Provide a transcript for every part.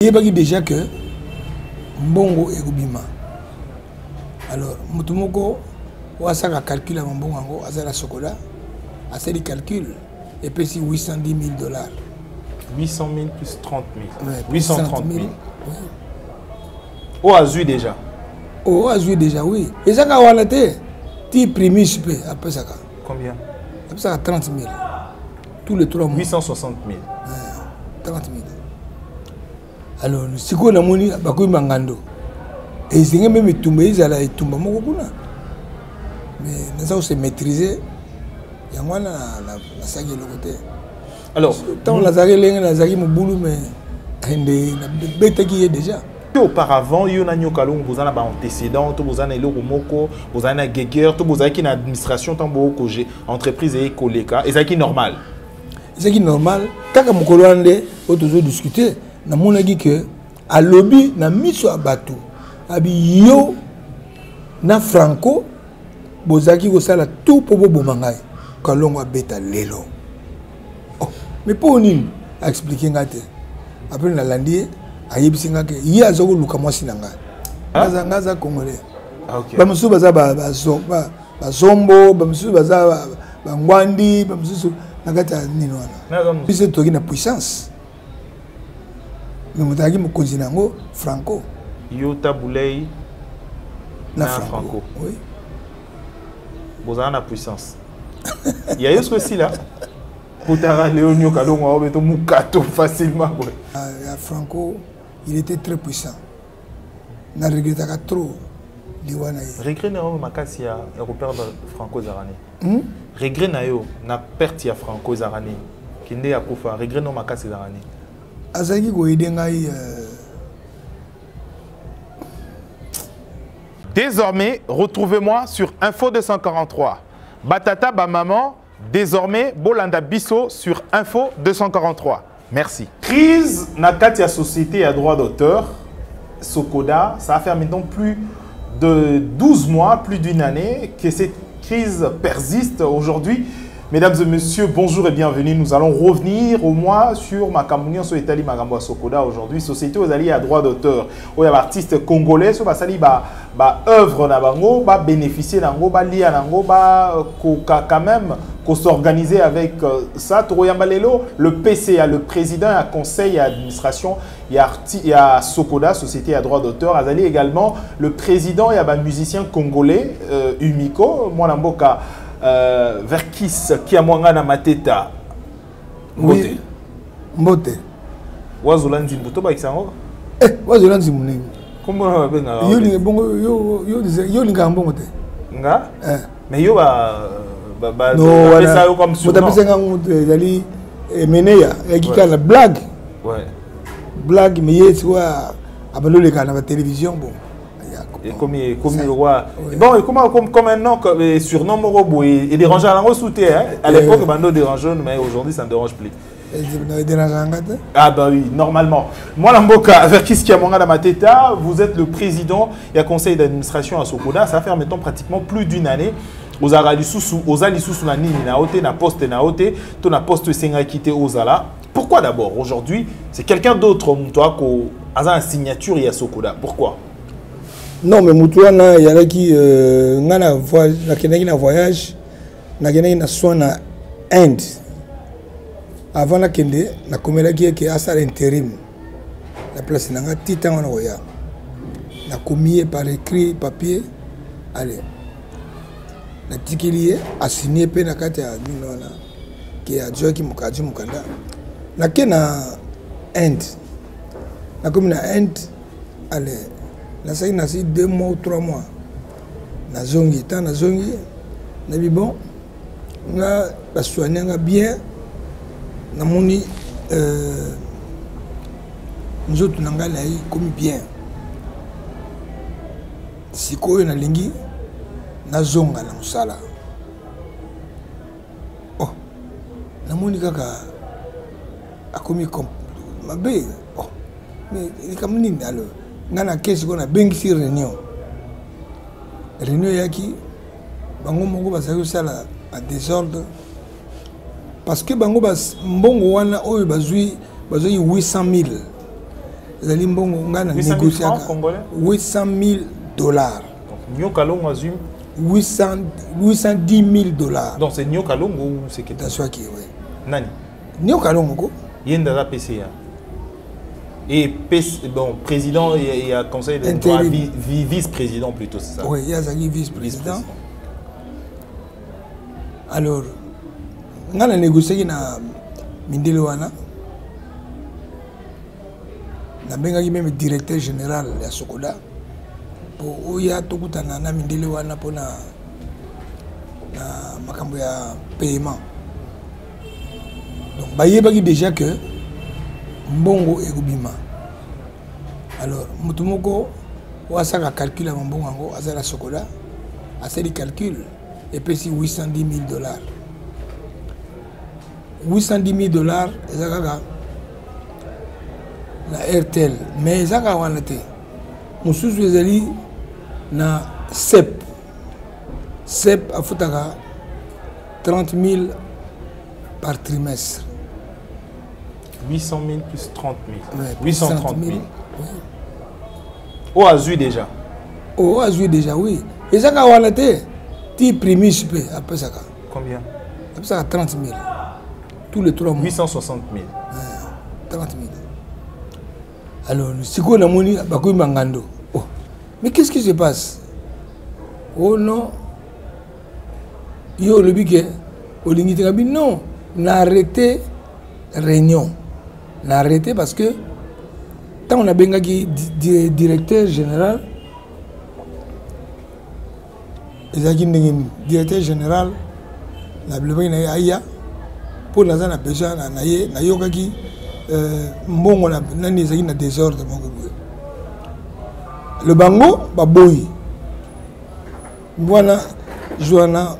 Et il déjà que mbongo et Rubima. Alors, Mutumoko, ou à ça calcul à mbongo, à ça la chocolat, à ça les calculs, et puis c'est 810 000 $. 800 000 plus 30 000. Ouais, 830 000. Oui. Oh, Azui déjà. Oh, Azui déjà, oui. Et ça, quand on a été, tu primes, après ça. Combien? Après ça, 30 000. Tous les 3 mois. 860 000. 30 000. Alors, si on a moni, bakui mangando. Et c'est même tombé, ils allaient tomber mon kuna. Mais nous avons se maîtriser. Il y a moi la saga de côté. Alors, tant la saga la saga mon boulot mais la bête qui est déjà. Auparavant, il y a un kalong, vous avez un antécédent, vous avez un loromoko, vous avez un guéguer, vous avez une administration, une entreprise et collègues. Et c'est normal. C'est normal. Tant que mon collègue, on toujours discuter. Na mon dit que à lobby na miso abatu abi yo na franco bozaki ko sala tout pour bo mangai kalongo beta lelo. Oh, mais pour nini expliquer ngate après na landi ayebisi ngake yi azoko luka mwasi nanga ngaza congolais. OK. Ba musu baza ba zombo ba musu baza ba ngwandi ba musu nakata nini wana. Bise toki na puissance. Mais je me suis Franco. Yota Boulay na Franco. Oui. Vous avez la puissance. Il y a ce aussi là. Pour Léonio Kalongo, on peut Mukato facilement. Franco, il était très puissant. Je ne regrette pas trop. Regret na yo makasi ya repère Franco Zarani. Regret na yo na perte ya Franco Zarani. Kinde ya kufa regret no makasi Zarani. Azaki ko idengai. Désormais, retrouvez-moi sur Info 243. Batata ba maman, désormais Bolanda Bisso sur Info 243. Merci. Crise na Katia Société à droit d'auteur, Sokoda, ça va faire maintenant plus de 12 mois, plus d'une année que cette crise persiste aujourd'hui. Mesdames et messieurs, bonjour et bienvenue. Nous allons revenir au moins sur ma campagne sur l'Italie Magambo Sokoda aujourd'hui. Société aux alliés à droit d'auteur. Où il y a artistes congolais, sur basali œuvre na bango, bénéficier nango, lié nango, quand même s'organiser avec ça. Toroyambalelo, le PCA, le président et le conseil et l'administration, il y a Sokoda, société à droit d'auteur. Azali également le président et un musicien congolais, Umiko, Mwanamboka. Verkis qui a mwanga na mateta. Oui. Mbote. Wazolanzi mbuto ba kisango? Wazolanzi munengi. Comment benga? Yo bongo yo linga mbongo te. Nga? Mais yo no ça yo comme surnom. Mutapesa nga zali meneya yakika la blague. Ouais. Blague mais yeswa abalole kana ba télévision bon. Et comme le roi. Bon, comme un nom, surnom Morobo et dérangeant à la sauté. À l'époque, Bando dérangeant, mais aujourd'hui, ça ne dérange plus. Ah bah oui, normalement. Moi, Lamboka, Verkis Kiamonga Damateta, vous êtes le président et le conseil d'administration à Sokoda. Ça fait maintenant pratiquement plus d'une année. Aux Aradissous, aux Alissous, na Nini, na Ote, na Poste, na Ote, ton na Poste Senga quitté aux Ala. Pourquoi d'abord aujourd'hui, c'est quelqu'un d'autre, toi, qui a une signature et à Sokoda. Pourquoi? Non, mais Moutouana, il y a qui na voyage, na soin na Inde. Avant la kende, na komela qui est à l'intérim. La place n'a pas titan en roya. Na commis par écrit, papier, allez. Na tikilié, a signé pe na kate a minona, qui a Joki Mukaji Mukanda. Na kena Inde. Na commis na Inde, allez. Nasi 2 mois ou 3 mois. Na zongi, tant na zongi, na bi bon, na la soigner bien, na moni nous autres nanga na comme bien. Siko na lingi na zonga na musala. Oh, na moni kaka akomi comme mabe. Oh, mais il comme nini alors. Ngana kesi kona bengi réunion yaki bango mongo basaki sala à désordre parce que bango bas mbongo wana oyo bazui 800 000 ezali mbongo ngana 800 000 congolais 800 000 dollars. Nyoka Longo azum 810 000 dollars. Donc c'est Nyoka Longo ou c'est qui? T'assois qui, oui. Nani? Nyoka Longo. Yenda la PCA. Et bon, président et conseil de vice-président plutôt, c'est ça? Oui, il y a un vice-président. Alors, on a négocié avec Mindele Wana. On a même directeur général de Sokoda. Pour y a tout le temps Mindele Wana pour na makambo ya paiement. Donc, bah, il y a déjà que mbongo ekubima. Alors mutumoko wasaka calcul à mbongo ngo azala sokola asa di calcul et puis si 810 000 dollars. 810 000 dollars ezaka na RTL mais ezaka wana te. Mususu ezali na CEP afutaka 30 000 par trimestre. 800 000 plus 30 000. Ouais, 830 000. Oui. Oh, Azui déjà. Oh, Azui déjà, oui. Et ça, quand on a été, tu primes après ça. Combien? Après ça, 30 000. Tous les 3 mois. 860 000. 30 000. Alors, si on a monnaie, Bakoui Mangando. Oh. Mais qu'est-ce qui se passe? Oh non. Yo, le biquet, au limite, non, on a arrêté réunion. On a arrêté parce que quand on a bien directeur général, directeur général, la bleu aya pour la zone besoin na yoga qui mbongo na nani ezaki na désordre moko boye. Le bango baboyi. Bwana Joana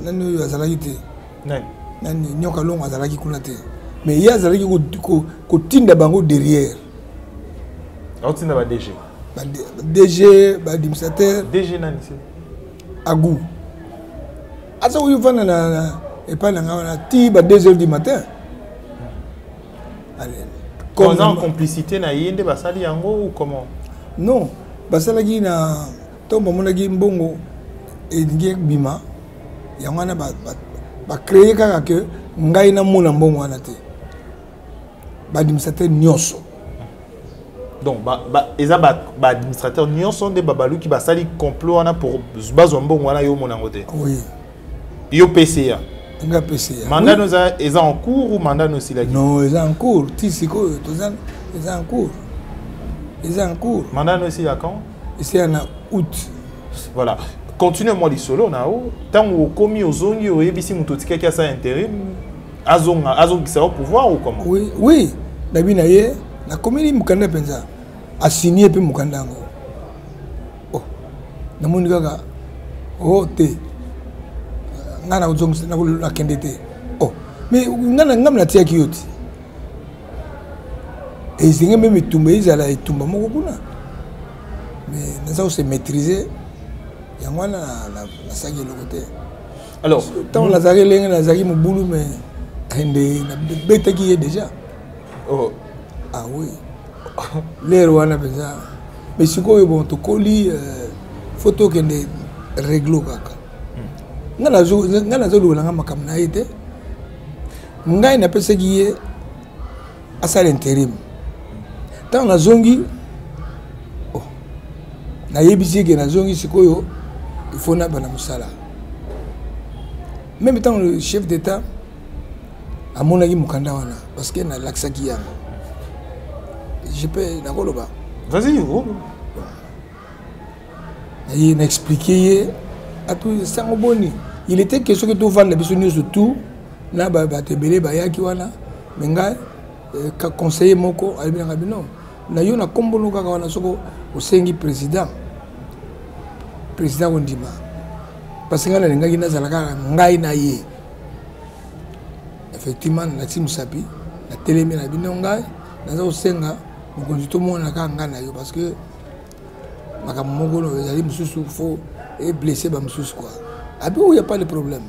nani yo azalaki te. Nani Nyoka Longo azalaki kuna te. Mais il y a azalaki ko tinda bango derrière. Autinda ba DG. DG, administrateur. DG nani c'est? Agou. Asa où va na et pas na ti ba 2h du matin. Allez. Comme en complicité na yende basali yango ou comment? Non, basalaki na tombo monaki mbongo et ngi bima. Yango na ba créer kaka que ngai na mona mbongo wana te. Ba administrateur nyonso. Donc administrateur nyonso de babalu qui basali complot wana pour bazo mbongo wana yo mona ngote. Oui. Yo PCA. Nga PCA. Mandat nous est en cours ou mandat nous aussi là? Non, ils sont en cours. Tisiko, ils sont en cours. Ils sont en cours. Mandat nous aussi à quand? Ici en août. Voilà. Continuez-moi les solo na o. Tant au commis aux zongi au ebisi mutotika qui a ça intérim. Azong qui sera au pouvoir ou comment? Oui, oui. Dabi na ye na commune mukanda penza a signé pe mukanda ngo. Oh. Na moni kaka. Oh te. Ngana uzong na kendete. Oh. Mais ngana ngamna tia kiyoti. Et ils ont même tombé, ils allaient tomber mon kuna. Mais nous avons se maîtriser. Il y a moi la saga de côté. Alors, tant la saga la saga mon boulot mais la bête qui est déjà. Oh. Ah oui. L'air wana penza. Mais si quoi bon to colis photo que ne réglo kaka. Ngana zo la ngama kamna ite. Ngai na pesa qui est à ça l'intérim. Tant la zongi, oh, na yebisi que na zongi sikoyo, il faut na bana musala. Même tant le chef d'État a mon avis mukanda wana parce que na laksaki yango. Je peux na koloba. Vas-y, oh. Il m'a expliqué à tout ça boni. Il était question que tout vendre la besoin surtout na ba tebele ba yaki wana menga ka conseiller moko alibina bino. Na yo na kombolo kaka wana soko osengi président ondima parce que ngana ngaki nazalaka ngai na ye effectivement na timu sapi na telemi na bino ngai naza osenga mokonzi to mona ka ngana yo parce que makambo moko no ezali mususu faut et blessé ba mususu quoi abi où y a pas de problème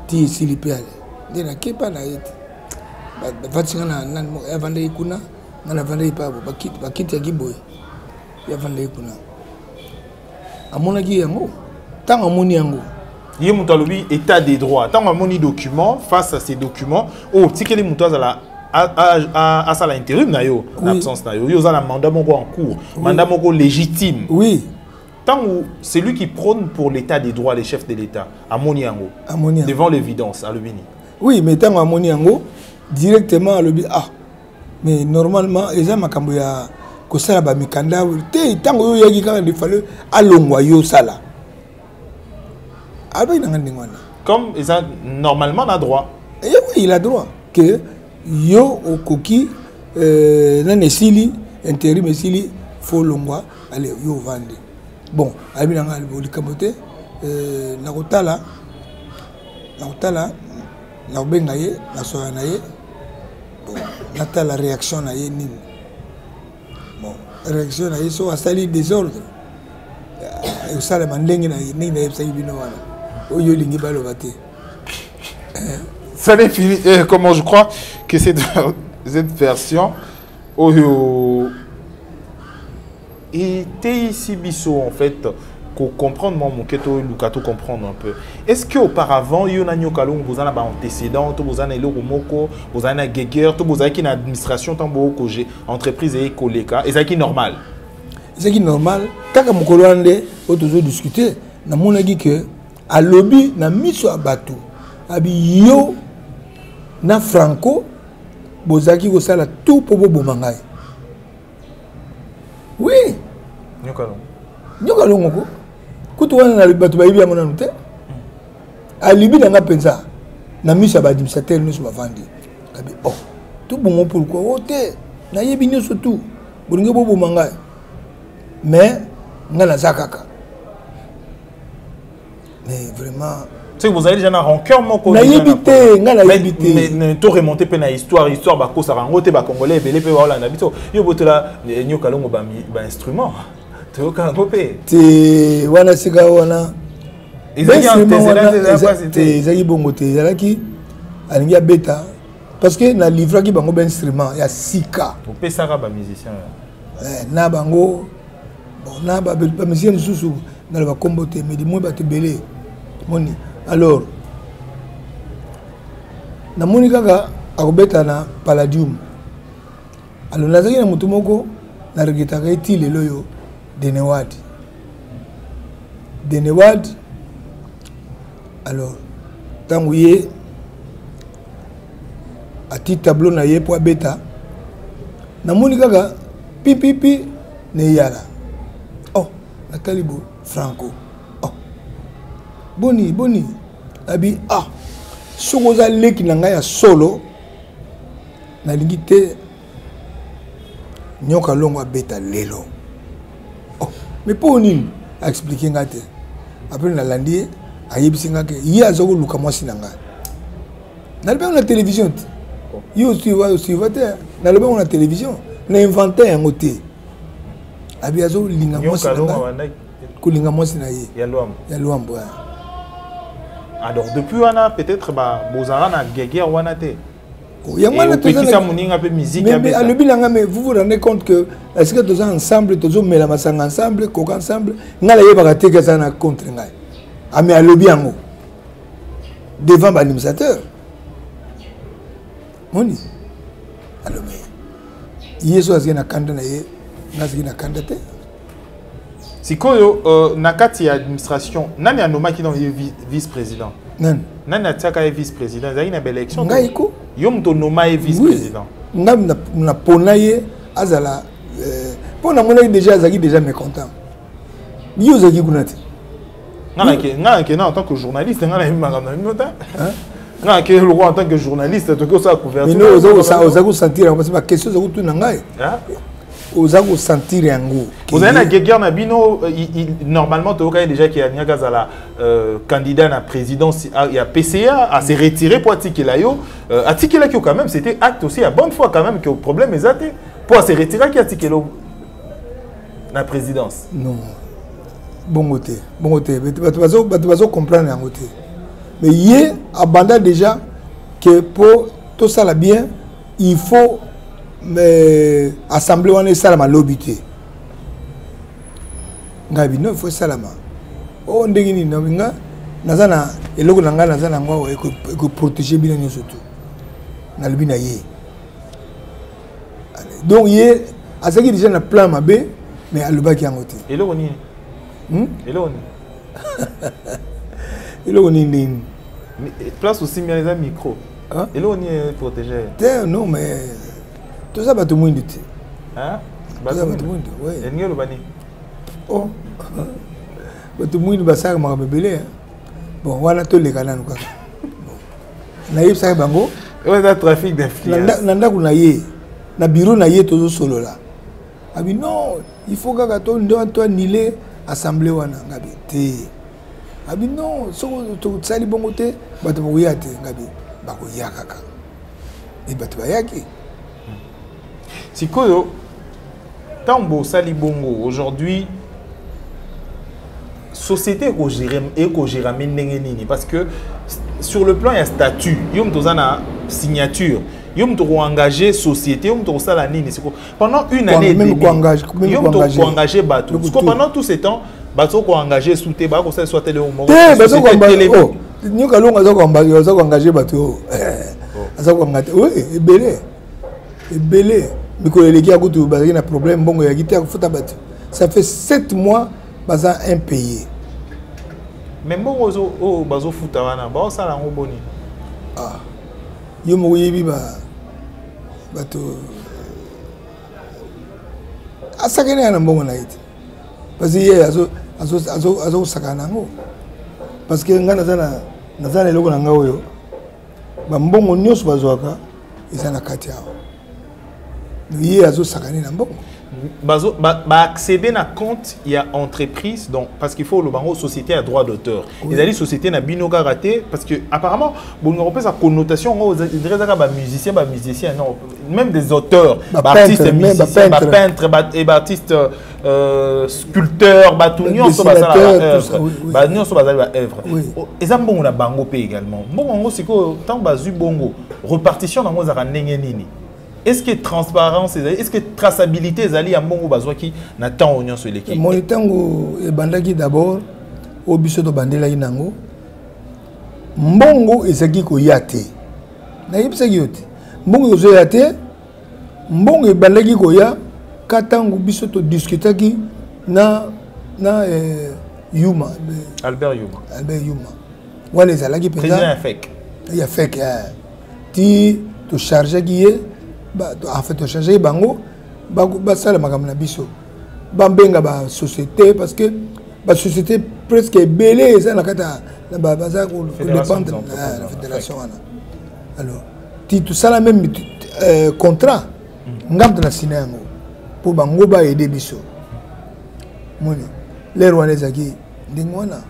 ti silipiale ndena kepa na yete vatinga na avanda ikuna na avanda ipabo bakiti ya kiboy ya avanda ikuna amona ki yango tanga amoni yango yé moutalobi état des droits tant amoni document face à ces documents oh tikeli moutoza la à ça l'intérim na yo l'absence na yo yo za la mandat moko en cours mandat moko légitime oui tant où c'est lui qui prône pour l'état des droits les chefs de l'état amoni yango devant l'évidence à l'obini oui mais tant amoni yango directement à l'obini ah mais normalement eza makambo ya ko sala ba mikanda te tango yo yaki kaka il fallait alongwa yo sala alors il n'a rien comme ça normalement on a droit et oui il a droit que yo okoki nan esili intérim esili fo longwa allez yo vendre bon abi na ngali boli kamote na kotala na benga ye na soya na ye bon nata la réaction na ye nini bon réaction na ye so asali désordre e sala mandenge na ye nini na ye sayi bino wana oyo lingi balo baté ça n'est fini comment je crois que cette version oyo était ici biso en fait pour comprendre mon keto lukato comprendre un peu est-ce que auparavant yo na nyokalong vous en a antécédent to vous en elo moko vous en a geger to vous qui na administration tambo ko entreprise et koleka et ça qui normal kaka mokolo ande o toujours discuter na monaki que a lobby na miso abatu abi yo na Franco bozaki ko sala tout pour bomangai oui nyokalong ko kutu wana na batu bayibi amona nute alibi na penza na miso ba administrateur nous ba vandi abi oh tout bon pourquoi ote na yebi nyoso tout bolingo bomangai mais ngana zakaka mais vraiment c'est vous avez déjà un rancœur moko na yebité ngana yebité mais to remonter pe na histoire ba ko sa rangote ba congolais belé pe wala na bito yo botola nyokalongo ba instrument to ka ngopé te wana sika wana ezaki bongo te ezalaki alingi abeta parce que na livre ki bango ba instrument ya sika opesaka ba musicien na bango bon na ba musicien susu na ba kombote mais di mo ba te belé moni alors na moni kaka akobeta na Palladium alors nazaki na mutu moko na regretaka eti lelo yo Denewad alors tango ye ati tableau na ye po abeta na moni kaka pipipi ne yala oh na kalibo Franco oh boni abi ah sokoza leki na ngai ya solo na lingi te nyoka longo abeta lelo oh mais pour nini a expliquer ngate après na landi ayebisi ngake ye azoko luka mwasi na ngai na lebe na télévision yo suiva te na lebe na télévision na inventé yango te abi azo linga mwasi na ngai kulinga mwasi na ye ya luambo alors depuis wana peut-être ba bozara na guerre wana te mais vous vous rendez compte que est-ce que tous ensemble tous mais la masanga ensemble coca ensemble ngala yeba te que ça na contre ngai ami a lobby yango devant l'administrateur moni alors mais yeso azina na kanda na ye nazina kanda te sikoyo nakati ya administration nani anoma ki dans vice-président nani ataka ye vice-président zaki na belle élection ngaiko yo mto noma ye vice-président ngam na pona ye azala pona mona déjà azaki déjà mécontent yo zaki kunati ngana ke na en tant que journaliste ngana yimanga na minota ngana ke le roi en tant que journaliste to ko sa couverture mais no ozaku sentir parce que ma question zaku tu ngai ozaku sentir yango vous avez na guerre na bino normalement to ka déjà qui a nia kazala candidat à la présidence il y a PCA à se retirer pour atikela yo atikela ki quand même c'était acte aussi à bonne foi quand même que le problème est até pour se retirer qui atikelo la présidence non bongote batu bazo comprendre yango te mais yé abanda déjà que pour tout ça la bien il faut assembler on salama lobité ngabi non il faut salama o ndenge ni nga nazana eloko nanga nazana ngwa ko protéger bien nous surtout na lubina yé donc yé à ce qui déjà na plan mabé mais alubaki yangote eloko ni eloko ni eloko ni place aussi mais les micro eloko ni protéger non mais tout ça va tout le monde dit hein ba tout le monde oui ngelo bani oh ba tout le monde ba ça ma bébé bon wana to le kananu ka na yeb sa bango ouais ça trafic d'influence nanda kuna yé na bureau na yé to solo là abi non il faut que toi nilé assemblée wana ngabi té abi non so to tsali bongo té bato bo yate ngabi ba ko yakaka et bato ba yaki sikoyo tambo sali bongo aujourd'hui société ko gérer et ko gérer nini parce que sur le plan il y a statut yom tozana signature yom to engager société yom to sala nini c'est pendant une année même ko engager bateau pendant tout ce temps bateau ko engager souté ba ko soit télé au monde bateau ko engager oh ni ka longa zo ko engager bateau ça ko engager oui belé miko eleki akutu ba na problème bongo ya gité ko futa bateau ça fait 7 mois baza impayé mais bongo zo o bazo futa wana ba sala ngo boni yo mo yebi ba bato asakene na mbongo na ite parce que ye azo sakana ngo parce que ngana zana eloko na ngao yo ba mbongo nyos bazwaka isana kati yao ye azo sakane na mbongo accéder à compte il y a entreprise donc parce qu'il faut le bango société à droit d'auteur ils allaient société na binoga raté parce que apparemment bon on repère sa connotation on dirait ça musicien non même des auteurs artistes musiciens peintres et artistes sculpteurs batunion so basala œuvre so basala œuvre et bon na bango pe également bon c'est que tant bazu bongo repartition dans za ndenge nini. Est-ce que transparence, est-ce que traçabilité, Zali a mon besoin qui n'attend oignon sur l'équipe? Mon tango et bandaki d'abord au biso de bandela inango. Mbongo ezaki ko yate. Na yipsa yote. Mbongo zo yate. Mbongo e bandaki ko ya katango biso to discutaki na Yuma. Albert Yuma. Albert Yuma. Wale zalaki pesa. Président FEC. Il y a FEC. Ti to charger qui est en fait, on change bango, ça le magam na biso. Bambenga ba société parce que la société presque belée ça na kata na baza ko dépend de la fédération. Alors, tout ça la même contrat ngam na sinango pour bango ba aider biso. Moni les rwandais qui ndingwana.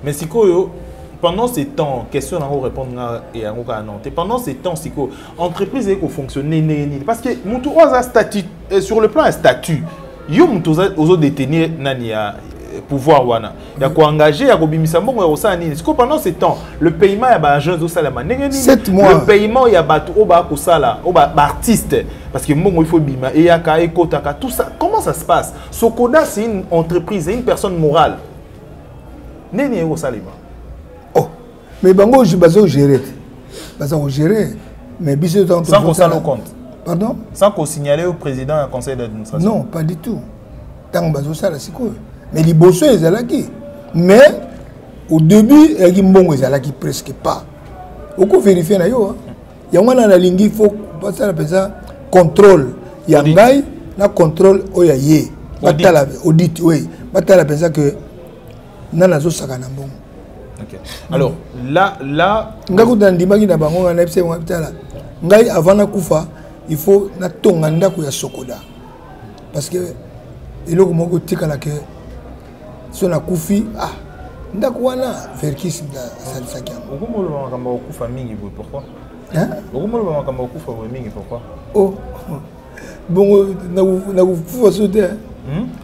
Mais sikoyo pendant ces temps, question à répondre et à non. Pendant ces temps, c'est que l'entreprise est fonctionner parce que mon tour a statut sur le plan un statut. Yo mon tour aux détenir nania pouvoir wana. Il y a quoi engager, il y a quoi bimisa bon ou ça nini. C'est que pendant ces temps, le paiement ya ba agence au salama. 7 mois. Le paiement ya ba au ba ko sala, au ba artiste parce que mon il faut bima et ya ka ekotaka tout ça. Comment ça se passe? Sokoda c'est une entreprise, c'est une personne morale. Nini au salima. Mais bango je bazo gérer. Bazo gérer mais biso sans qu'on s'en compte. Pardon? Sans qu'on signale au président du conseil d'administration. Non, pas du tout. Tant bazo ça là c'est quoi? Mais les bosseux ils allaki. Mais au début il y a mbongo ils allaki presque pas. Oko vérifier na yo. Ya ngwana na lingi faut passer la pesa contrôle. Ya ngai na contrôle oyaye. Batala audit oui. Batala pesa que nana zo sakana mbongo. Okay. Alors là ngakuta ndimaki na bango na epse ngapitala ngai avant na kufa il faut na tonga ndako ya sokoda parce que eloko moko tikala ke so na kufi ndako wana verkis da salisaki okomolo makamba okufa mingi pourquoi okomolo makamba okufa mingi pourquoi bongo na kufa sote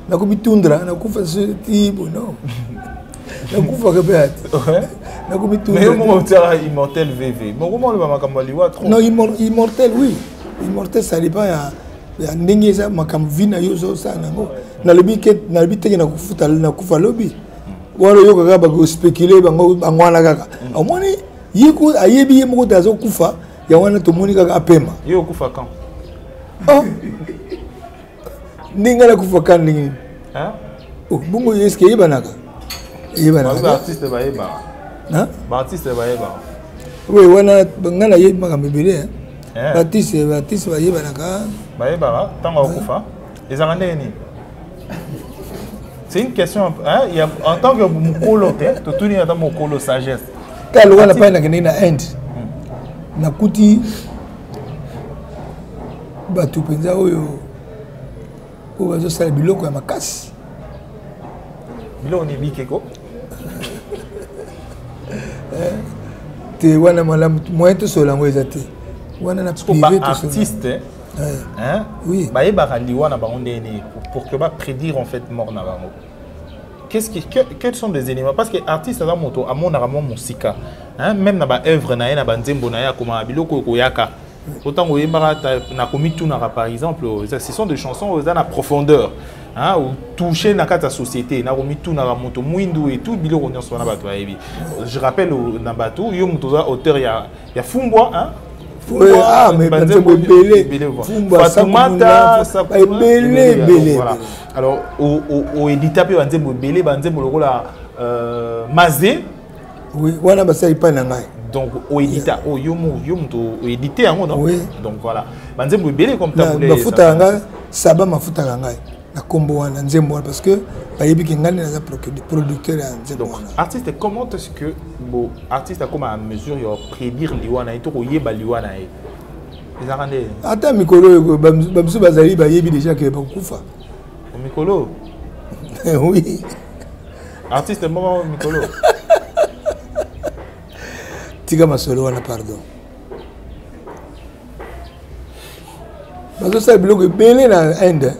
na kubitundra na kufa sote non. Mais comment tu as immortel VV? Mais comment le makamaliwa trop? Non, immortel, oui. Immortel, ça dépend. Il y a des gens qui ont vu ça. Na lebi teke na kufuta na kufa lobi. Wala yo kaka ba spéculer bango angwana kaka. Omoni yiku ayebi ye moko tazo kufa ya wana to moni kaka apema. Yo kufa quand? Oh. Ninga la kufa quand ningi. Hein? Oh, bongo eske yebanaka. Yebanaka. Ba artiste ba yeba. Hein? Ba artiste ba yeba. Oui, wana ngana yeba makamebele hein. Artiste ba yebanaka. Ba yeba tanga kufa. Ezanga ni. C'est une question, hein? Il y a, en tant que mukolo, tu tournes dans mon colo sagesse. Quand le n'a pas na Inde, na kuti batu penza oyo o bazo sala biloko ya makasi. Biloko ni bikeko. Te wana malamu moyen to solango ezate. Wana na privé to artiste. Hein? Oui. Bah pour que prédire en fait mort na bango. Quels sont les éléments parce que artiste à moto à mon aramo musika. Hein? Même na ba œuvre na na banzembo na ya kuma biloko koyaka. Autant que na komi tout na par exemple, ce sont des chansons aux en profondeur. Hein, ou toucher dans la société, na komi tout na moto muindu et tout biloko nyonso na bato ayebi. Je rappelle na bato yo moto auteur ya Fumbwa hein. Oui, ah, mais belé. Fatoumata, belé. Alors, au éditeur, il y a belé, Mazé. Oui, voilà, ça y pas donc, au éditeur, au éditeur, oui. Donc voilà. Banzé belé comme ça. Ma foutanga, ça va ma foutanga. La combo en Nzembo parce que Bayebi Kingani est un producteur en Nzembo. Donc, artiste, comment est-ce que bon artiste a comme à mesure de prédire l'Iwana et tout au Yeba l'Iwana et les arrandés. Attends, Mikolo, Bamsou Bazali Bayebi déjà qui est beaucoup fa. Mikolo. Oui. Artiste, maman Mikolo. Tiga Masolo, on a pardon. Parce que ça bloque belé dans Inde.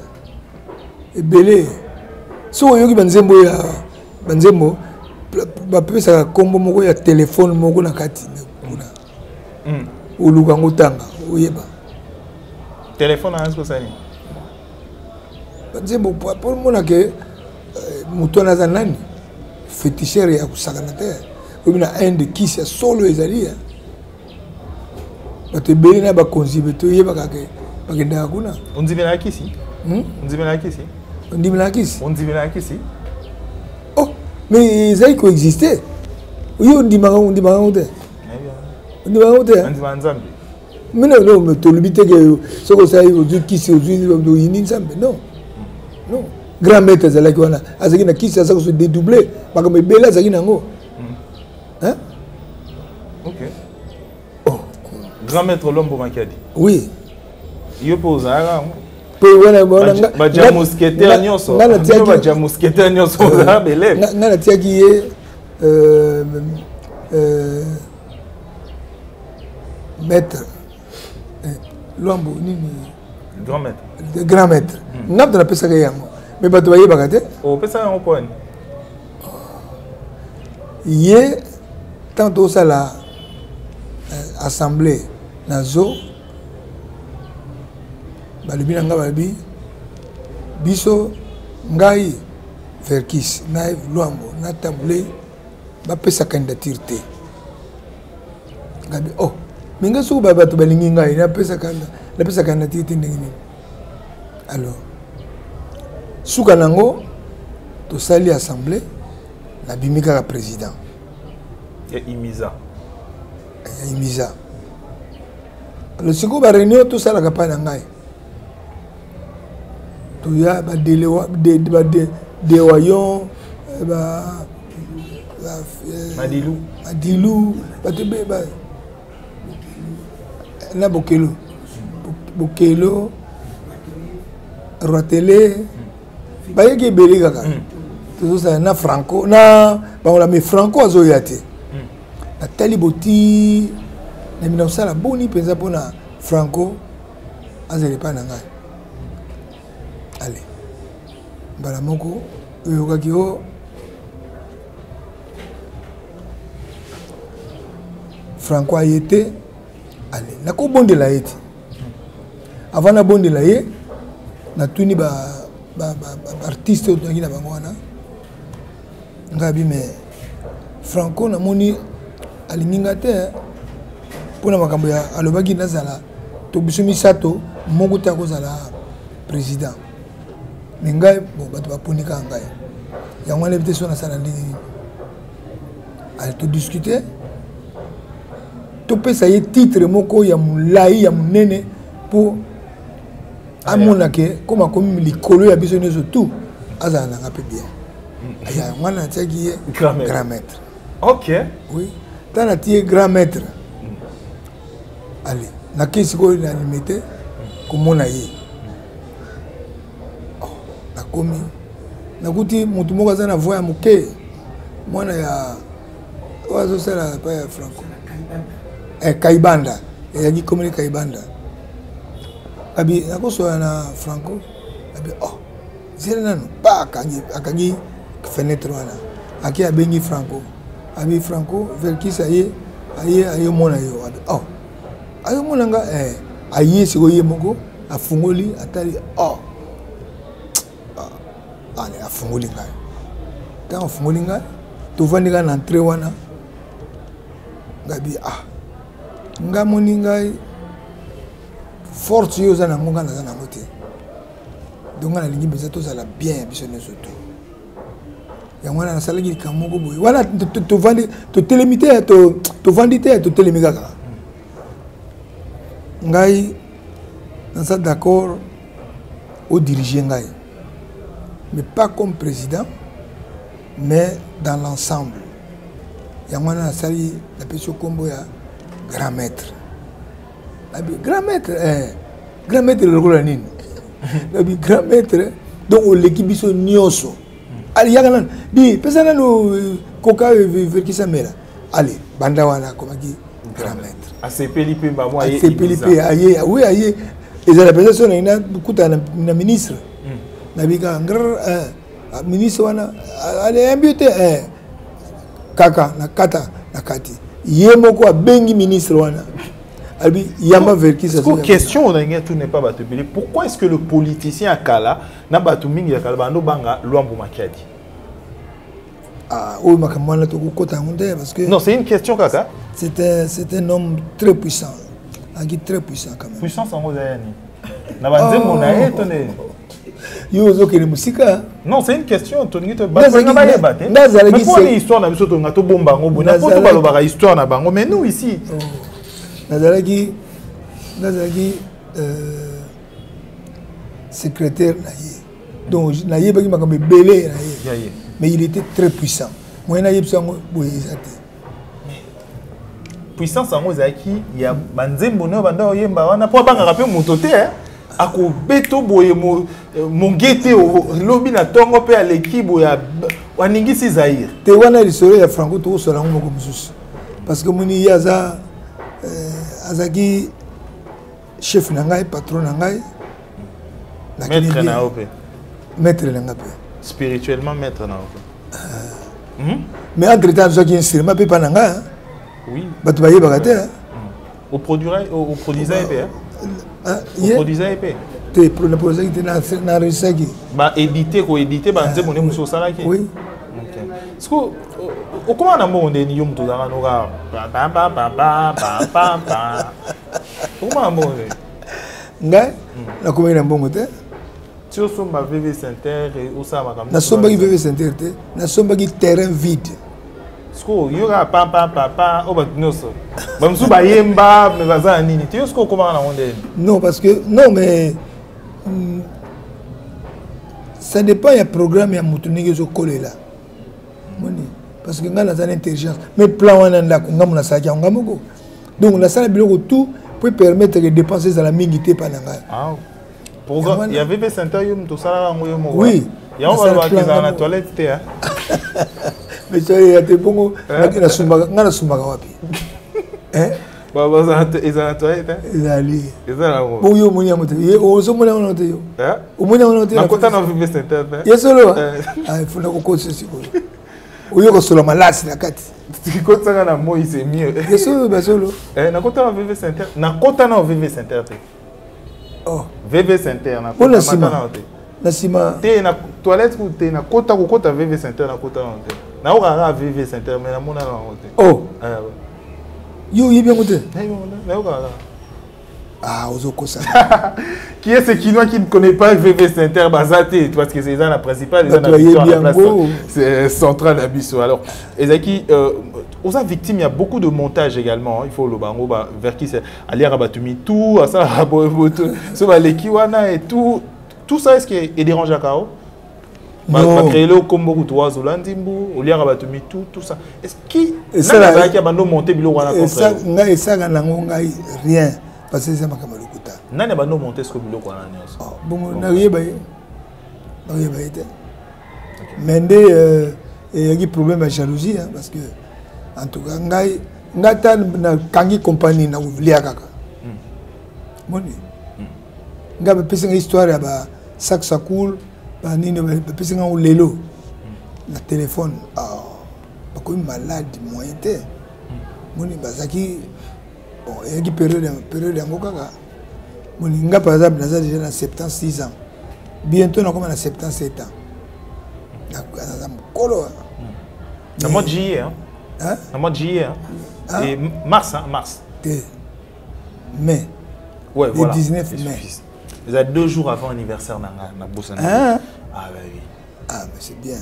Belé. Si on yogi banzembo ya banzembo, bape sa kombo moko ya téléphone moko na kati kuna. Uluka ngotanga oyeba. Téléphone à ce ça ni. Banzembo pour mona ke muto na zanani féticheur ya kusakana te. Obina Inde kisi ya solo ezali ya. Bato belé na ba konzibe to yeba kake bakenda kuna. On dit bien kisi. On dit bien kisi. On dit Melakis. On dit Melakis. Oh, mais ça coexistait. Oui, on dit Maran, on dit Maran. On dit Maran. On dit Maran. Mais non, mais tu l'oublies que ce que ça aujourd'hui qui c'est aujourd'hui non. Non. Grand maître c'est là qu'on a. Azaki na qui ça se dédoublé. Parce que bella azaki nango. Hein? OK. Oh. Grand maître Lombo Makadi. Oui. Il pose à Baja mousquetaire nyonso. Baja mousquetaire nyonso za belé. Na tia qui est maître Lombo nini grand maître. Grand maître. N'a pas pesa ka yango. Mais bato baye bakate. O pesa yango point. Yé tantôt ça la assemblée nazo balibi nanga balibi biso ngai Verkis naïf Luambo na tabule ba pesa candidature te ngabi oh minga su ba bato balingi ngai na pesa candidature te ndenge nini alors suka nango to sali assemblée na bimika ka président ya Imiza le siko ba réunion to sala ka pa na ngai tu ya ba dewayon ba Madilou ba te ba na Bokelo Rotelé ba yeke beli kaka tout ça na Franco na ba la me Franco azoyate na taliboti na mina sala boni penza pona Franco azele pa na ngai. Allez, Balamoko, Yogakio Franco a été allez na ko bonde la été avant na bonde la ye na tuni ba artiste au na bango wana ngabi mais Franco na moni alinginga te pona makambo ya alobaki nazala to biso misato moko ta ko zala président mais ngai bon bato baponika ngai yango wana bite so na sala ndini al to discuter to pesa ye titre moko ya mulai ya munene pour amona ke koma komi likolo ya biso nezo tout azala na ngape bien aya mwana tsaki ye grand maître. OK. Oui. Dans la tie grand maître. Allez, na kesi ko na limité comme na ye. Oh, na komi. Na kuti mutu moko za na voix ya muke. Mwana ya wazo sala pa ya Franco. Kaibanda. Yaji komini Kaibanda. Abi nakoso na Franco. Abi oh. Zile nanu pa akangi fenêtre wana. Aki abengi Franco. Ami Franco vers qui ça y est aye mona yo oh aye mona nga aye siko ye moko afungoli atali oh ale afungoli nga quand afungoli nga to vandika na entrée wana ngabi nga moni ngai force yo za na ngonga na za na mote donc na lingi beza to za la bien biso ne surtout yango wana nasalaki likambo moko boye wana totelemite tovandite totelemikaka ngai naza d'accord odiriger ngai mais pas comme président mais dans l'ensemble yango wana nasali napesi kombo ya grand maître nabi grand maître lokola nini nabi grand maître donc oleki biso nyonso allez yaganan di pesana no koka verkisa mera allez banda wana komaki grand maître ACPLP ba moi ACPLP aye oui aye ezala pesa na ina kuta na ministre na bika ngr ministre wana allez invité kaka na kata na kati yemoko abengi ministre wana albi yamba verkisa so question on a tout n'est pas batubili pourquoi est-ce que le politicien à Kala na batu mingi ya Kala bando banga Luambo Makiadi oui makamwana to kota ngonde parce que non c'est une question kaka c'est un homme très puissant très puissant quand même puissance en Mozayani na banze mona etone yo zo kele musika non c'est une question tongi to ba battre mais pour une histoire na biso to ngato bomba ngo bona pour to balobaka histoire na bango mais nous ici nazalaki secrétaire donc naye baki makambe belé naye mais il était très puissant moi naye sango boyezate puissance sango zaki ya banzembo no banda oyemba wana po banga rapé motote ako beto boye mongete lobi na tongo pe à l'équipe ya waningi si Zaire te wana lisolo ya Franco to so lango moko mususu parce que moni yaza azaki chef nangai patron nangai maître na ope maître nangai spirituellement maître na ope mais entre temps zaki instrument pe pananga oui batu baye bagate au produisait épée au produisait épée te pour le projet qui na resaki ba éditer ko éditer ba nzemo ne muso salaki oui OK est-ce que au comment na monde ni yom to dara no ga pa comment monde ngai na komela na mbongo te tu so ma VV Center et osa ma na somba ki VV Center te na somba ki terrain vide sko yoga pa o ba noso ba msu ba yemba me baza nini tu sko comment na monde non parce que non mais ça dépend ya programme ya mutunige zo kolela moni parce que ngana za intelligence mais plan wana ndako ngamu na saki ngamoko donc na sala biloko tout pour permettre de dépenser à la mingité pananga programme il y avait VV Center yum to sala ngo yomo oui ya on va voir na toilette te mais ça y a te bongo na sumba ngana sumba wapi baba za ezana toilette ezali ezana ngo bon yo munya mote ye ozo munya mote yo o munya mote na kota na VV Center yesolo ah il faut na ko siko oyo ko solo malasi na kati Quand ça na moi c'est mieux. Basolo. Na kota na VV Center. Na kota na VV Center. Oh. VV Center na kota matana te. Na sima. Te na toilette ou te na kota ko kota VV Center na kota na te. Na oka VV Center mais na mona na te. Oh. Yo bien côté. Na oka. Ah, Ozokosa. Qui est ce Quinois qui ne connaît pas VV Center Bazaté? Parce que c'est ça la principale, c'est la place centrale d'Abisso. Alors, Ezaki, aux victimes, il y a beaucoup de montage également. Il faut le bango, vers qui c'est Ali Rabatumi, tout, ça, les Kiwana et tout. Tout ça, est-ce qu'il est dérangeant à Kao? On créé le combo ou Zolandimbu, Oli Rabatumi, tout ça. Est-ce qu'il y a monté rien. Parce que c'est ma caméra de côté. Non, il n'y a monté ce que vous avez dit. Bon, n'a rien baillé. Mais il y a des problèmes de jalousie, parce que, en tout cas, il y a une compagnie qui a oublié. Il y a une histoire, il y a sac ça coule, il y a un lélo, le téléphone, il y a une malade, moyen. Bon, il y a une période de par exemple, déjà 76 ans. Bientôt, on a 77 ans. Le mois de juillet. Le mois de juillet. Et mars. Mai. Ouais, le voilà. 19 mai. Vous êtes 2 jours avant l'anniversaire de Bossana. Ah, oui. Ah, mais c'est bien.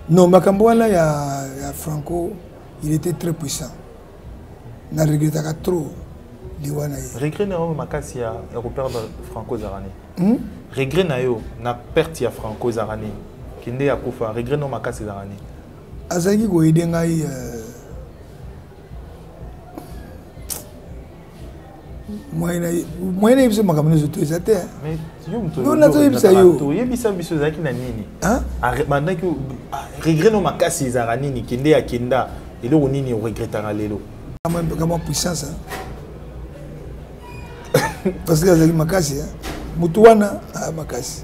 Non, Makambouala, il y a Franco, il était très puissant. Je regrette trop. Regret na yo makasi ya reperdre Franco Zarani. Regret na yo na perte ya Franco Zarani. Kinde ya kufa regret no makasi Zarani. Azaki ko aider ngai moyena ibiso makambo zo to ezate. Mais yo mto. Non na to ibisa yo. To yebisa biso zaki na nini? Hein? Bandaki regret no makasi Zarani ni kinde ya kinda eloko nini o regretanga lelo. Comment puissance parce que azali makasi mutuwana makasi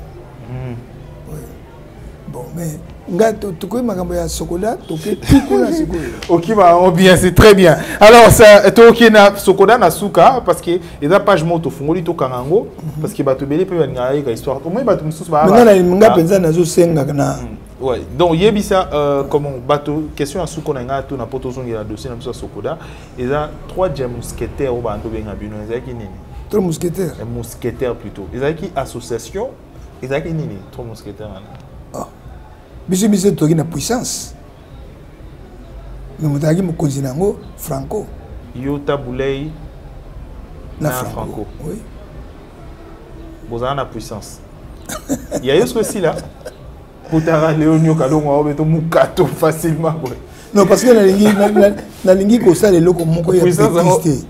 bon mais nga to ko makambo ya sokola to ke tikula sikoyo. OK bah bien c'est très bien. Alors ça to ki na sokola na suka parce que eza page moto fungoli to kangango parce que bato belé pe nga ka histoire au moins bato mususu ba nga penza na zo senga na. Ouais, donc yebisa comment bateau question à souko na ngato na poto zongi la dossier na biso sokoda et ça 3 mousquetaires au bando benga bino ezaki nini 3 mousquetaires mousquetaires plutôt ezaki association ezaki nini 3 mousquetaires ah biso to na puissance mais mutaki mokonzi nango Franco yo tabulei na Franco oui bozana na puissance il y a ce aussi là Potara Léonio Kalongo obeto mukato facilement. Non parce que na lingi ko sala loko moko ya bêtise.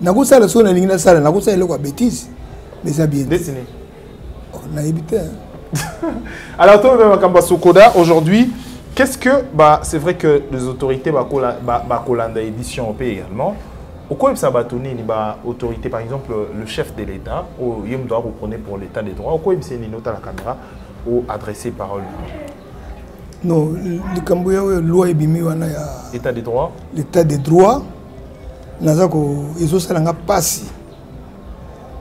Na ko sala so na lingi na sala na ko sala loko bêtise. Mais ça bien destiné. On a évité. Alors toi même Kamba Sokoda aujourd'hui, qu'est-ce que c'est vrai que les autorités Kolanda édition OP également. Au quoi ça batoni ni autorité par exemple le chef de l'État ou il doit reconnaître pour l'état des droits. Au quoi c'est ni note à la caméra ou adresser parole. Non, le Cambodge loi ebimi wana ya état des droits. L'état des droits nazako izo salanga pasi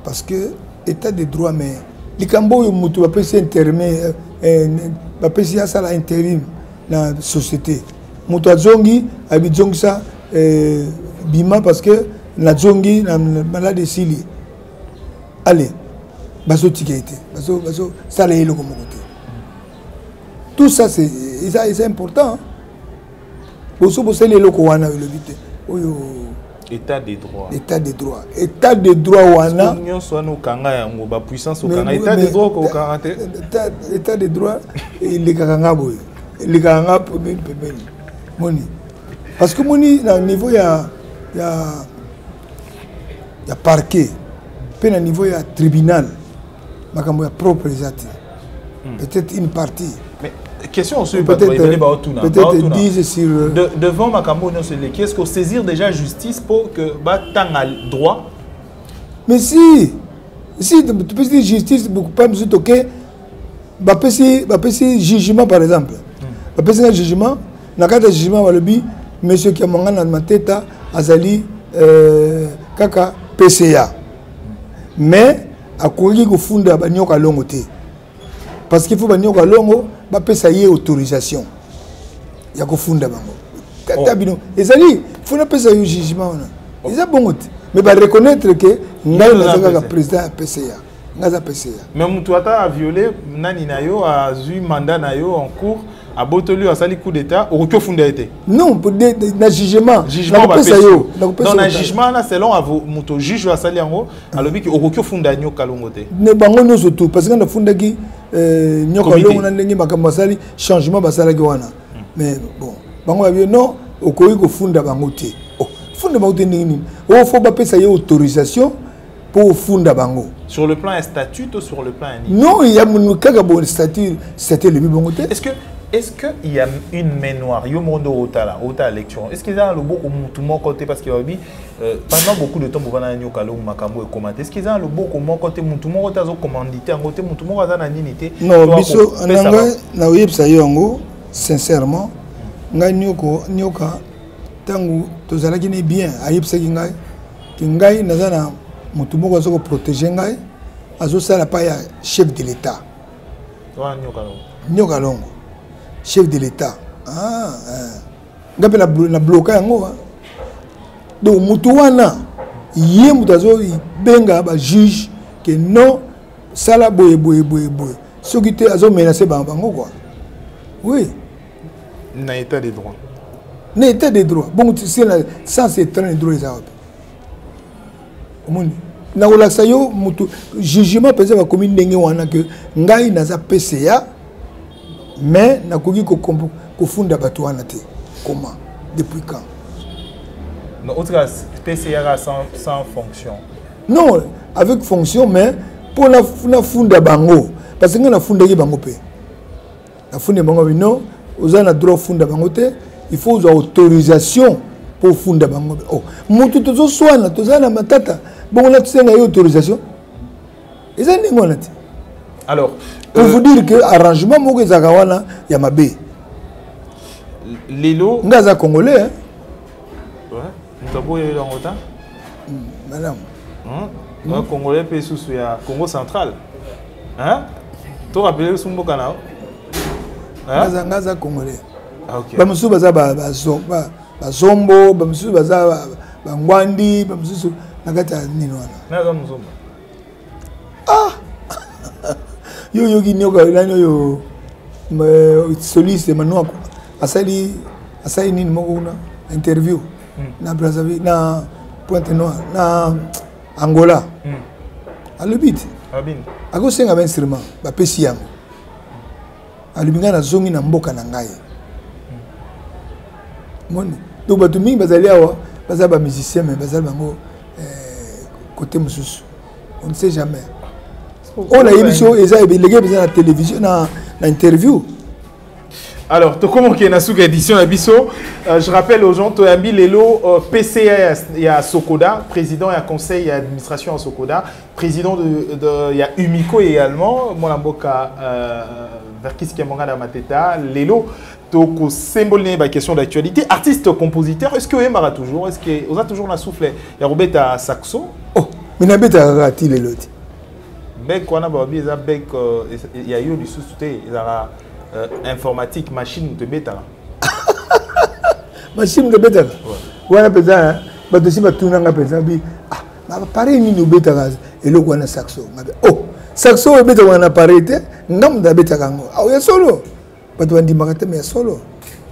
parce que état des droits mais le Cambodge mutu va passer intermédiaire va passer à sala intérim na société. Mutu azongi abizongi ça bima parce que na zongi na malade sili. Allez. Baso ticket, baso salaire le comme côté. Tout ça c'est important. Boso les locaux wana le vite. État des droits. État des droits. État des droits wana. Union soit no kanga yango ba puissance au kanga état des droits ko kanga état des droits et les kanga boy. Les kanga pembeni. Moni. Parce que moni na niveau ya parquet. Puis na niveau ya tribunal. Propre peut-être une partie. Mais question sur peut-être 10 sur devant Makambo qu'est-ce qu'on saisir déjà justice pour que tanga droit. Mais si tu peux dire justice beaucoup pas besoin toquer ba pesi jugement par exemple bapesi nga jugement na kati ya jugement balobi monsieur Kiamanga na mateta azali kaka PCA mais akoki kofunda banyoka longo te parce qu'il faut banyoka longo bapesa ye autorisation ya kofunda bango tata bino ezali faut na pesa yo jugement wana eza bongo te mais ba reconnaître que ngai nazaka président ya PCA ngaza PCA mais mutu ata a violé nani na yo a eu mandat na yo en cours a botolu a sali coup d'état au retour funda été non pour na jugement ba pesa yo dans na jugement na selon avo mutu juge a sali yango alobi ki au retour funda nyoka longo te ne bango no surtout parce que na funda ki nyoka longo na ndenge makambo sali changement basala ki wana mais bon bango ya non okoyi ko funda bango te funda bango te nini o faut ba pesa yo autorisation pour funda bango sur le plan statut ou sur le plan non il y a mon kaka bon statut c'était le bongo te est-ce qu'il y a une main noire yo mondo otala lecture est-ce qu'il y a le beaucoup tout mon côté parce qu'il y a pendant beaucoup de temps pour venir nyoka lo makambo et commenter est-ce qu'il y a le beaucoup mon côté tout mon côté zo commandité en côté tout mon côté na ninité non biso nanga na yebsa yongo sincèrement ngai nyoka tangu tozalaki ni bien ayebsaki ngai ki ngai nazana mutu moko azoko protéger ngai azosala pa ya chef de l'état nyoka longo chef de l'état ngape na bloka yango donc mutu wana ye mutu azo benga ba juge que non sala boye soki te azo menacer bango quoi oui na état de droit na état de droit bon c'est sans état de droit ça omoni na kolakisa yo mutu jugement pesa ba commune ndenge wana que ngai naza PCA mais nakoki kofunda bato wana te comment depuis quand non autre PCA sans fonction non avec fonction mais pour na funda bango parce que na funda ki bango pe na funda bango non ozana droit funda bango te il faut avoir autorisation pour funda bango oh mutu tozo swana tozana matata bon là tu sais na autorisation eza ndenge wana te alors pour vous dire que arrangement moko ezaka wana ya mabe lelo ngaza congolais hein ouais mutabo yo ngota madame congolais pe sous ya Congo central hein to rappeler sumboka na ngaza congolais OK ba musu baza ba zombo ba musu baza ba ngwandi ba musu nakata nini wana naza muzomba yo kinyoka lano yo soliste manoko asali nini moko na interview na Brazzaville na Pointe Noire na Angola alobit ako senga ba instrument ba pesi yango alibinga na zongi na mboka na ngai moni donc batu mingi bazali awa baza ba musicien mais bazali bango côté mususu on ne sait jamais on a émission les gars besoin la télévision na interview alors to comment qui na souka édition na biso je rappelle aux gens to yambi lelo PCA ya Sokoda président ya conseil d'administration à Sokoda président de ya Umiko également mon amboka Verkis Kiamanga na mateta lelo to ko symbole ba question d'actualité artiste compositeur est-ce que Emara toujours est-ce que on a toujours la souffle ya Roberta saxo oh mais na beta rati lelo bec wana babi eza bec ya yo lisusu te ezala informatique machine de beta machine de beta wana peza bato si batunanga peza bi ah pareil ni beta gaz eloko wana saxo oh saxo beta wana pareil te ngam da beta kango ah ya solo bato bandimaka te mais solo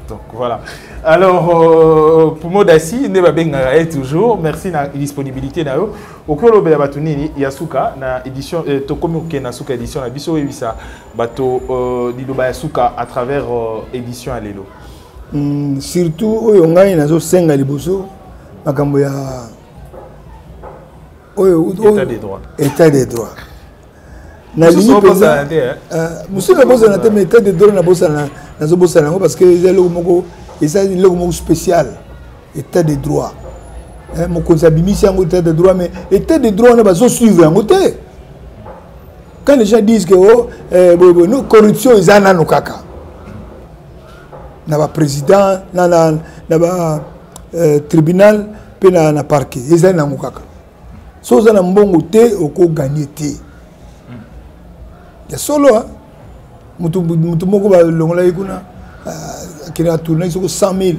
donc voilà alors pour Modassi ne ba benga toujours merci na disponibilité na yo okolo bela batunini yasuka na édition tokomi ke na suka édition na biso ebisa bato liloba yasuka à travers édition à lelo surtout oyo ngai nazo senga liboso makambo ya oyo état des droits na ligne pesa musu na bosa na te mais état des droits na bosa na zo bosa nango parce que ezelo moko eza loko moko spécial état des droits mon conseil bimisi yango état de droit mais état de droit on va suivre yango te quand les gens disent que oh no corruption eza nano kaka na ba président na tribunal pe na parquet eza na ngokaka so za na mbongo te oko gagner te ya solo mutu moko ba longola ikuna kina tourner sur 100 000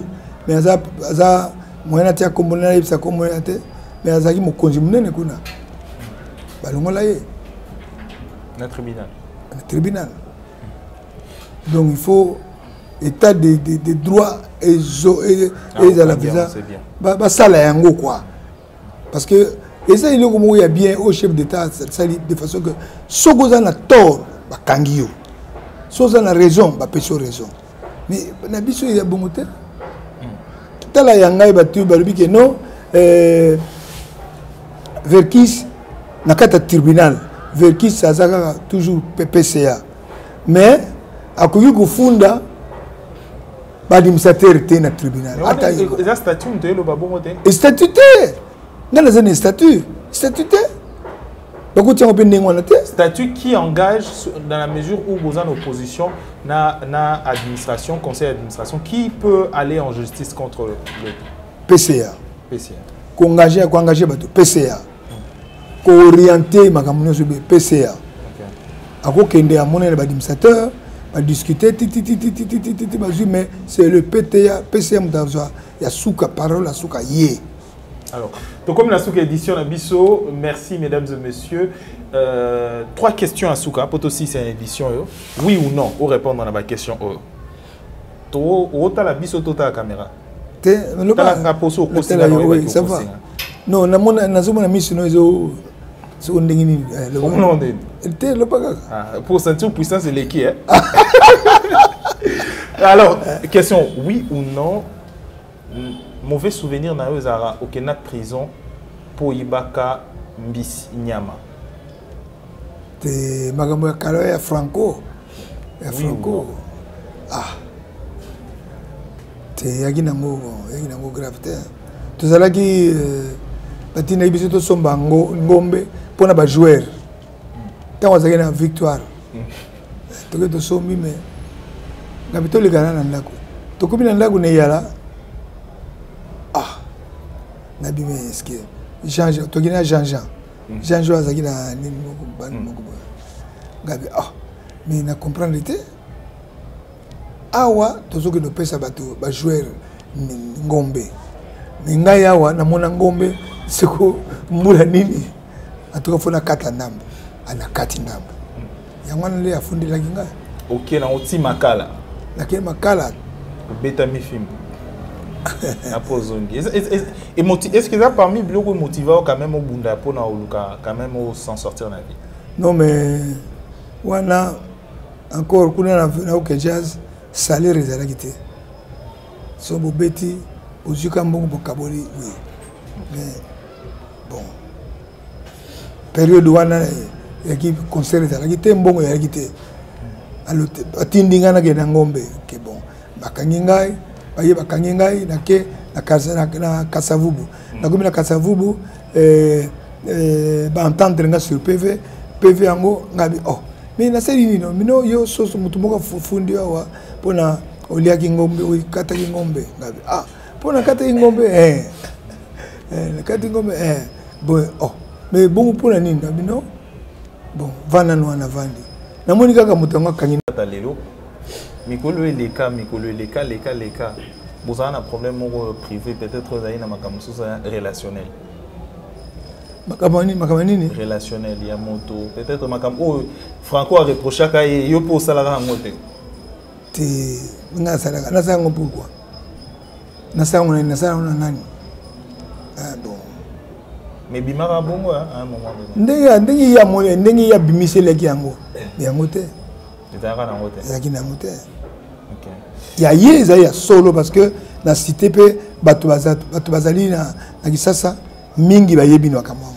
mais aza moyena tia kombona ibsa kombona te mais azaki mokonzi munene kuna ba longola ye na tribunal. Donc il faut état de droit et à la visa bah ça là yango quoi parce que et ça il est comme il y a bien au chef d'état ça de façon que sogoza na tort ba kangio sogoza na raison ba peso raison mais na biso il y a bon moteur tala yanga ba tu ba que non verkis na kata tribunal verkis ça toujours PPCA mais à quoi que funda l'administrateur était dans le tribunal. Il y a un statut, il y a un statut. Il y a un statut. Statut qui engage dans la mesure où vous êtes en opposition à l'administration, conseil d'administration, qui peut aller en justice contre le PCA. PCA. Engager PCA. Orienter ma PCA. À quoi qu'il y a un administrateur. À discuter, mais c'est le PTA, PCM d'Arzoa. Il y a souka parole, souka yé. Alors, comme la souka édition à Bisso, merci mesdames et messieurs. 3 questions à souka. Pour aussi c'est une édition. Oui ou non, ou répondre à la question. Tu as la Bisso, tu as la caméra. Tu as la poso, ça va. Non, na mission. Pour sentir puissance, c'est l'équipe. Alors, question, oui ou non, mauvais souvenir dans les Zara, au Kenya prison pour Ibaka Mbis Nyama. C'est Magambo Kaloya Franco. Franco. Ah. C'est Yaginango gravité. Tout ça là qui. Batina Ibiso to somba ngombe pona ba joueur. Tant on a victoire. To que to sombi mais ngabito le gana ndako. To komi ndako ne yala. Ah. Nabi mais est-ce que Jean to gina Jean azaki na nini moko ban moko. Ngabi ah. Mais na comprendre te. Awa to zo que no pesa bato ba joueur ngombe. Mais ngai awa na mona ngombe c'est que mbula nini atoka fona kata ndambo ana kati ndambo yangwana le afundi la kinga OK na oti makala lakini makala beta mi film na pozongi est-ce que ça parmi bloko motivant quand même au bunda pona oluka quand même au s'en sortir na vie non mais wana encore kuna na OK jazz salaire ezalaki te so bobeti ozuka mbongo bokaboli oui mais bon période wana équipe concert ezalaki te mbongo ezalaki te alors atindinga na kena ngombe ke bon bakangi ngai baye bakangi ngai na ke na Kasavubu na komi na Kasavubu ba entendre nga sur PV yango ngabi oh mais na seli nino mino yo soso mutu moko fundi awa pona oliaki ngombe okataki ngombe ngabi ah pona kataki ngombe kati ngombe bon oh mais bon pour la nini non bon vana no na vandi na moni kaka mutango kanyi lelo mikolo eleka vous avez un problème privé peut-être d'ailleurs na makambo relationnel makamani relationnel ya moto peut-être makambo Franco a reproché ka yo po salara ngote te nga salaka na sango pourquoi na sango na nani ah bon mais bimara bongo à un moment ndenge ya mo ndenge ya bimisele yango yango te ezaka na ngote ezaki na ngote OK ya yeza ya solo parce que na cité pe bato bazali na kisasa mingi bayebi no kamamo.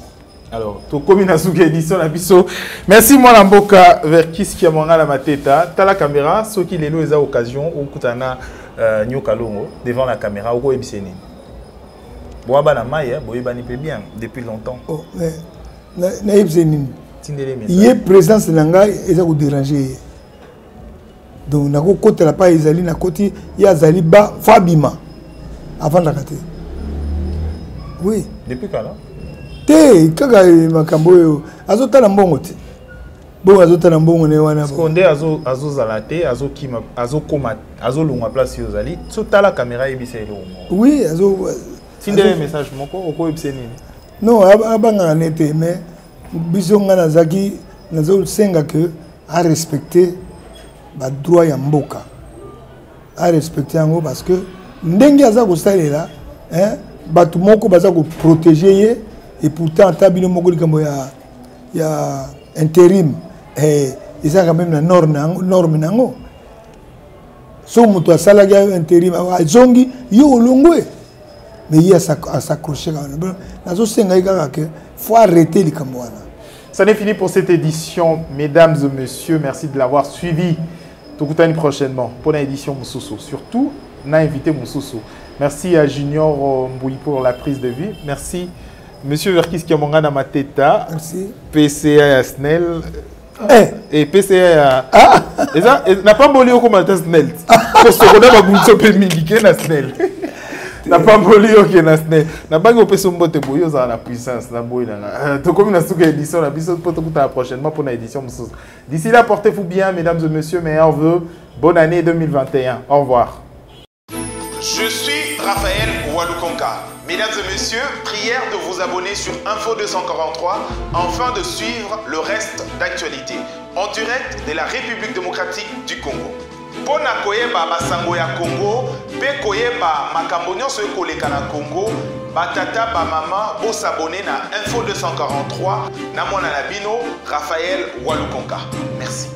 Alors to komi na suka édition na biso merci moi mboka Verkis qui a monga la mateta ta la caméra ce qui lelo eza occasion ou kutana nyoka longo devant la caméra ou ko ebiseni boaba na maye boyebani pe bien depuis longtemps. Oh mais na ebiseni tindele mais il est présence na ngai eza ko déranger Donc na ko côté la pas ezali na côté ya zali ba fabima avant la kate. Oui. Depuis quand là? Te kaka makambo yo azota na mbongo te. Bon azota na mbongo ne wana. Parce qu'on est azo zalate, azo kima, azo koma, azo longa place yo zali. Sota la caméra ebisé lo. Oui, azo Tindele message moko oko ebisé nini? Non, abanga nete mais biso ngana zaki nazo senga que à respecter ba droit ya mboka. À respecter yango parce que ndenge aza ko salela hein batu moko baza ko protéger et pourtant tabino moko likambo ya intérim et ça quand même la norme nango so muto asala ya intérim azongi yo olongwe mais il y a s'accrocher quand même nazo senga kaka que faut arrêter likambo wana. Ça n'est fini pour cette édition, mesdames et messieurs. Merci de l'avoir suivi. Tokutani prochainement pour l'édition Moussousou. Surtout, on a invité Moussousou. Merci à Junior Mboui pour la prise de vue. Merci, Monsieur Verkis Kiamongana Mateta. Merci. PCA à Snell. Eh. Et PCA à. Et ça, n'a pas bolé au commentaire Snell. Parce qu'on a beaucoup de mingi na Snell. N'a pas bolé au Snell. N'a pas gopé son botte boyo dans la puissance. N'a boy là. Donc comme na souka édition, la biso pour tout prochainement pour l'édition Moussousou. D'ici là, portez-vous bien, mesdames et messieurs. Meilleurs vœux. Bonne année 2021. Au revoir. Je suis Raphaël Walukonka. Mesdames et messieurs, prière de vous abonner sur Info 243 afin de suivre le reste d'actualité en direct de la République démocratique du Congo. Pona koyeba basango ya Congo, pe koyeba makambo nyonso ekoleka na Congo, batata ba mama bo s'abonner na Info 243 na mwana na bino Raphaël Walukonka. Merci.